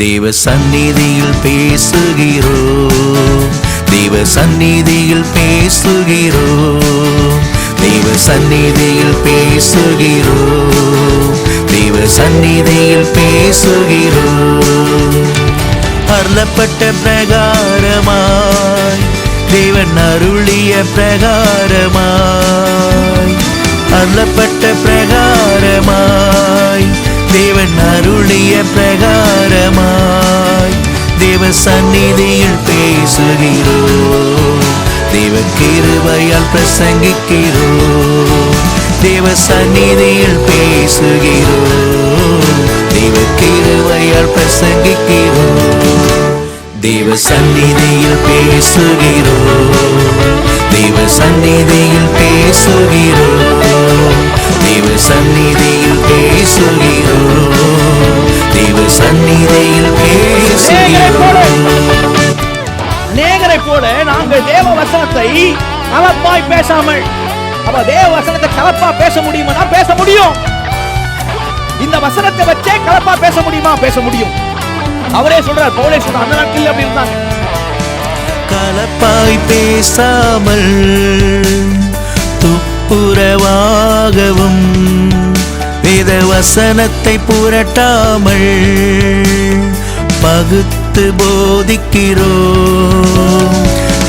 தேவ சந்நிதியில் பேசுகிறோம், தேவ சந்நிதியில் பேசுகிறோம், தேவ சந்நிதியில் பேசுகிறோம், தேவ சந்நிதியில் பேசுகிறோம். அருளப்பட்ட பிரகாரமாய், தேவன் அருளிய பிரகாரமாய், அருளப்பட்ட பிரகாரமாய், தேவன் அருளிய பிரகாரமாய், தேவ சந்நிதியில் பேசுகிறோம், தேவ கிருபையால் பிரசங்கிக்கிறோம், தேவ சந்நிதியில் பேசுகிறோம், தேவ கிருபையால் பிரசங்கிக்கிறோம், தேவ சந்நிதியில் பேசுகிறோம், தேவ சந்நிதியில் பேசுகிறோம், தேவ சந்நிதியில் பேசுகிறோம், தேவ சந்நிதியில் பேசுகிறோம். அநேகரை போல நாங்கள் தேவ வசனத்தை கலப்பாய் பேசாமல், அப்ப தேவ வசனத்தை கலப்பா பேச முடியுமா? பேச முடியும். இந்த வசனத்தை வச்சே கலப்பா பேச முடியுமா? பேச முடியும். அவரே சொல்றார், பவுலே சொல்றார், அந்த நாட்கள் அப்படி இருந்தாங்க. கலப்பாய் பேசாமல் துப்புரவாகவும், வேத வசனத்தை புரட்டாமல் பகுத்து போதிக்கிறோம்.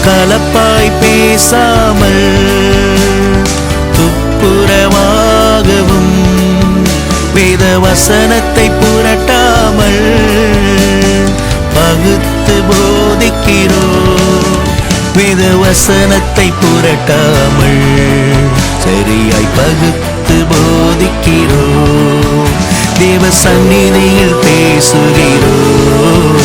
கலப்பாய் பேசாமல் துப்புரவாகவும், வேத வசனத்தை புரட்டாமல் பகுத்து போதிக்கிறோம். வேத வசனத்தை புரட்டாமல் சரியாய் பகுத்து போதிக்கிறோம். தேவ சந்நிதியில் பேசுகிறோம்,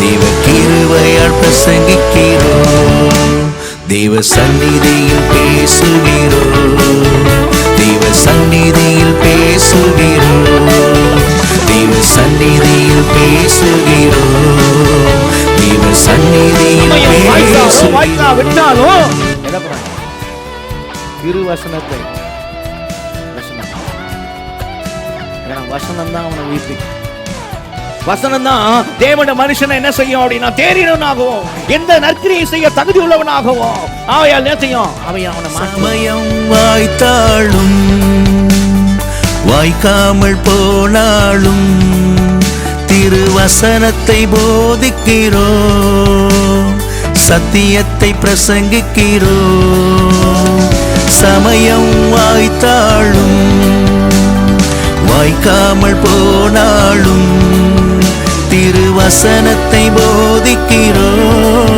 தேவ கிருபையால் பிரசங்கிக்கிறோம். தேவ சந்நிதியில் பேசுகிறோம், தேவ சந்நிதியில் பேசுகிறோம், தேவ சந்நிதியில் பேசுகிறோம், தேவ சந்நிதியில் விட்டாலும் திருவசனத்தை, வசனம் தான் அவனை உயிர்ப்பி. வசனம் தான் தேவனுடைய மனுஷனை என்ன செய்யும் அப்படின்னா தேறினவனாகவும், எந்த நற்கிரியை செய்ய தகுதி உள்ளவனாகவும் அவையால் என்ன செய்யும்? அவை அவனை சமயம் வாய்த்தாலும் வாய்க்காமல் போனாலும் திருவசனத்தை போதிக்கிறோம், சத்தியத்தை பிரசங்கிக்கிறோம். சமயம் வாய்த்தாலும் வாய்க்காமல் போனாலும் திருவசனத்தை போதிக்கிறோம்,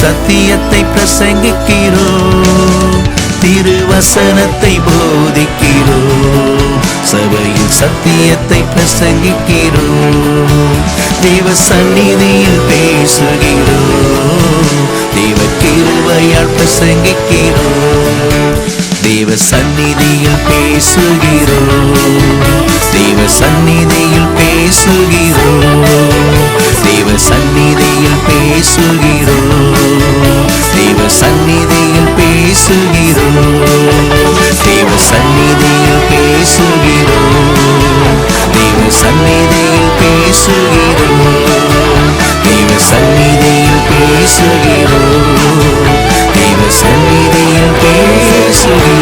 சத்தியத்தை பிரசங்கிக்கிறோம். திருவசனத்தை போதிக்கிறோம், சபையில் சத்தியத்தை பிரசங்கிக்கிறோம். தேவ சந்நிதியில் பேசுகிறோம், தேவ கிருபையால் பிரசங்கிக்கிறோம். தேவ சந்நிதியில் பேசுகிறோம், தேவ சந்நிதியில் பேசுகிறோம், தேவ சந்நிதியில் பேசுகிறோம், தேவ சந்நிதியில் பேசுகிறோம், தேவ சந்நிதியில் பேசுகிறோம், தேவ சந்நிதியில் பேசுகிறோம், தேவ சந்நிதியில் பேசுகிறோம், தேவ சந்நிதியில் பேசுகிறோம்.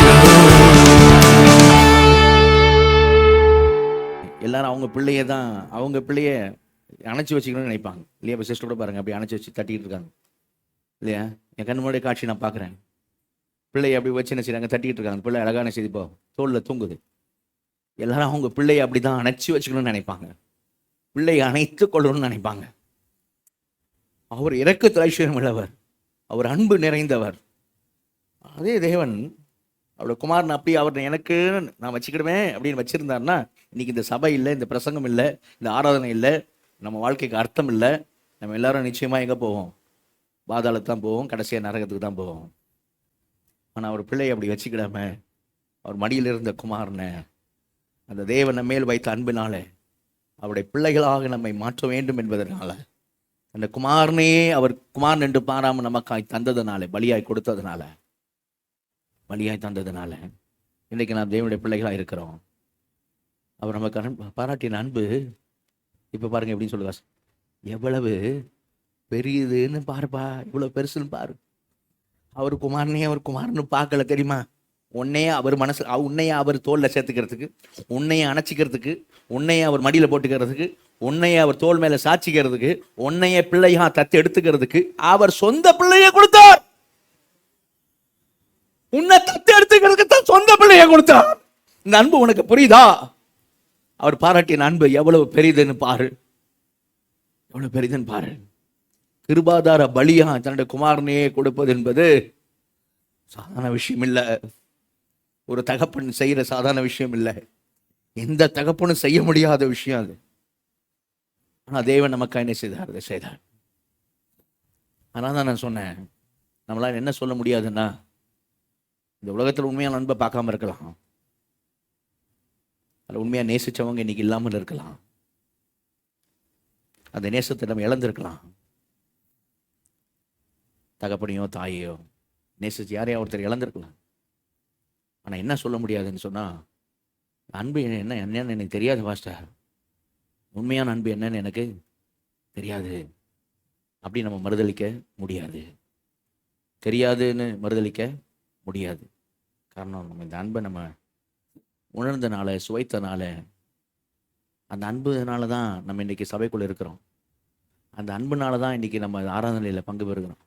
எல்லாரும் அவங்க பிள்ளைய தான், அவங்க பிள்ளைய அணைச்சி வச்சுக்கணும்னு நினைப்பாங்க இல்லையா? இப்போ சிஸ்டர் கூட பாருங்க, அப்படி அணைச்சி வச்சு தட்டிட்டு இருக்காங்க இல்லையா? என் கண் முன்னாடி காட்சி நான் பார்க்குறேன். பிள்ளையை அப்படி வச்சு என்ன செய்றாங்க? தட்டிட்டு இருக்காங்க. பிள்ளை அழகான செய்தி இப்போ தோளில் தூங்குது. எல்லாரும் அவங்க பிள்ளையை அப்படி தான் அணைச்சி வச்சுக்கணும்னு நினைப்பாங்க, பிள்ளையை அணைத்து கொள்ளணும்னு நினைப்பாங்க. அவர் இரக்கத்தில் ஐஸ்வர்யம் உள்ளவர், அவர் அன்பு நிறைந்தவர். அதே தேவன் அவரோட குமாரன் அப்படி அவர் எனக்கு நான் வச்சுக்கிடுவேன் அப்படின்னு வச்சிருந்தாருன்னா, இன்னைக்கு இந்த சபை இல்லை, இந்த பிரசங்கம் இல்லை, இந்த ஆராதனை இல்லை, நம்ம வாழ்க்கைக்கு அர்த்தம் இல்லை. நம்ம எல்லாரும் நிச்சயமாக எங்கே போவோம்? பாதாளத்து தான் போவோம், கடைசியாக நரகத்துக்கு தான் போவோம். ஆனால் அவர் பிள்ளையை அப்படி வச்சுக்கிடாம அவர் மடியில் இருந்த குமாரனை அந்த தேவனை மேல் வைத்த அன்பினாலே அவருடைய பிள்ளைகளாக நம்மை மாற்ற வேண்டும் என்பதனால அந்த குமாரனையே அவர் குமாரன் என்று பாராமல் நமக்காய் தந்ததுனால, பலியாய் கொடுத்ததுனால, பலியாய் தந்ததுனால இன்றைக்கு நாம் தேவனுடைய பிள்ளைகளாக இருக்கிறோம். அவர் நமக்கு பாராட்டின அன்பு இப்போ பாருங்க எப்படின்னு சொல்லுவா, எவ்வளவு பெரியதுன்னு பாருப்பா, இவ்வளவு பெருசுன்னு பாரு. அவர் குமாரனையே அவர் குமாரன்னு பார்க்கல தெரியுமா? உன்னையே அவர் உன்னையே அவர் தோல்ல சேர்த்துக்கிறதுக்கு, உன்னையே அணைச்சிக்கிறதுக்கு, உன்னையே அவர் மடியில போட்டுக்கிறதுக்கு, உன்னையே அவர் தோல் மேல சாட்சிக்கிறதுக்கு, உன்னையே பிள்ளையா தத்து எடுத்துக்கிறதுக்கு அவர் சொந்த பிள்ளையை கொடுத்தார். உன்னை தத்து எடுத்துக்கிறதுக்கு தான் சொந்த பிள்ளையை கொடுத்தார். இந்த அன்பு உனக்கு புரியுதா? அவர் பாராட்டிய அன்பு எவ்வளவு பெரிதுன்னு பாரு, எவ்வளவு பெரிதுன்னு பாரு. கிருபாதார பலியா தன்னுடைய குமாரனையே கொடுப்பது என்பது சாதாரண விஷயம் இல்லை. ஒரு தகப்பன் செய்யற சாதாரண விஷயம் இல்லை. எந்த தகப்பனும் செய்ய முடியாத விஷயம் அது. ஆனா தேவன் நமக்கு என்ன செய்தார்? அதை செய்தார். அதனால தான் நான் சொன்னேன், நம்மளால என்ன சொல்ல முடியாதுன்னா, இந்த உலகத்தில் உண்மையான அன்பை பார்க்காம இருக்கலாம், அதில் உண்மையா நேசிச்சவங்க இன்னைக்கு இல்லாமல் இருக்கலாம், அந்த நேசத்தை நம்ம இழந்திருக்கலாம். தகப்பனையோ தாயையோ நேசிச்சு யாரையோ ஒருத்தர் இழந்திருக்கலாம். ஆனால் என்ன சொல்ல முடியாதுன்னு சொன்னால், அன்பு என்னன்னு எனக்கு தெரியாது பாஸ்டர், உண்மையான அன்பு என்னன்னு எனக்கு தெரியாது அப்படி நம்ம மறுதளிக்க முடியாது. தெரியாதுன்னு மறுதளிக்க முடியாது. காரணம், நம்ம இந்த அன்பை நம்ம உணர்ந்தனால, சுவைத்தனால, அந்த அன்புனால தான் நம்ம இன்னைக்கு சபைக்குள்ள இருக்கிறோம். அந்த அன்புனால தான் இன்னைக்கு நம்ம ஆராதனையில் பங்கு பெறுகிறோம்.